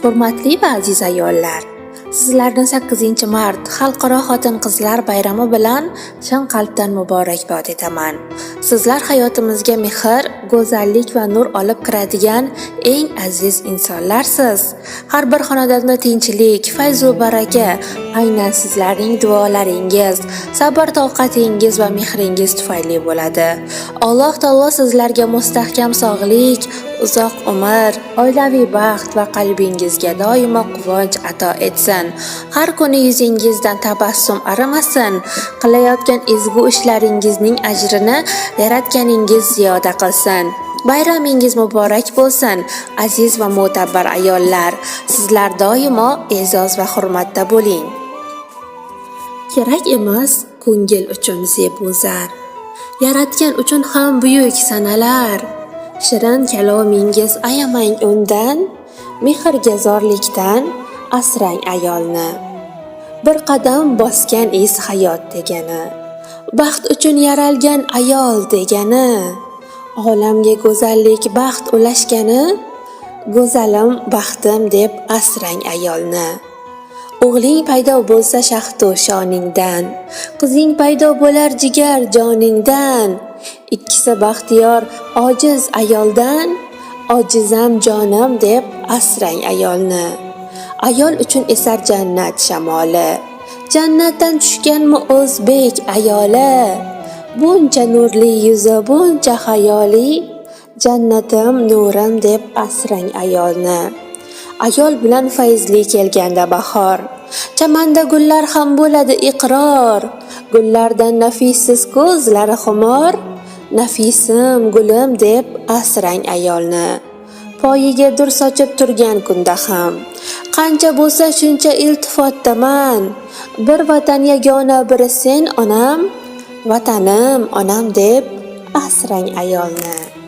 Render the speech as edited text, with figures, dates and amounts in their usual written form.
Hurmatli va aziz ayollar, sizlarni 8-mart Xalqaro xotin-qizlar bayrami bilan chin qalbdan muborakbod etaman. Sizlar hayotimizga mehr, go'zallik va nur olib kiradigan eng aziz insonlarsiz. Har bir xonadonda tinchlik, fayz va baraka aynan sizlarning duolaringiz, sabr-toqatingiz va mehringiz tufayli bo'ladi. Alloh taolo sizlarga mustahkam sog'lik, uzoq umr, oilaviy baxt va qalbingizga doimo quvonch ato etsin. Har kuni yuzingizdan tabassum arimasin. Qilayotgan ezgu ishlaringizning ajrini yaratganingiz ziyoda qilsin. Bayramingiz muborak bo'lsin, aziz va mo'tabar ayollar. Sizlar doimo e'zoz va hurmatda bo'ling. Kerak emas ko'ngil uchun zeb-u-zar, yaratgan uchun ham buyuk sanalar. Shirin kalomingiz ayamang undan, mehrga zorlikdan asrang ayolni. Bir qadam bosgan is hayot degani, baxt uchun yaralgan ayol degani, olamga go'zallik baxt ulashgani, go'zalim baxtim deb asrang ayolni. O'g'ling paydo bo'lsa shahtu shoningdan, qizing paydo bo'lar jigar joningdan. Ikkisi baxtiyor ojiz ayoldan, ojizam jonim deb asrang ayolni. Ayol uchun esar jannat shamoli, jannatdan tushganmi o'zbek ayoli. Buncha nurli yuzi, buncha hayoli, jannatim nurim deb asrang ayolni. Ayol bilan fayzli kelganda bahor, chamanda gullar ham bo'ladi iqror. Gullardan nafissiz ko'zlari xumor, nafisim gulim deb asrang ayolni. Poyiga dur sochib turgan kunda ham qancha bo'lsa shuncha iltifotdaman. Bir vatan yagona, biri sen onam, vatanim onam deb asrang ayolni.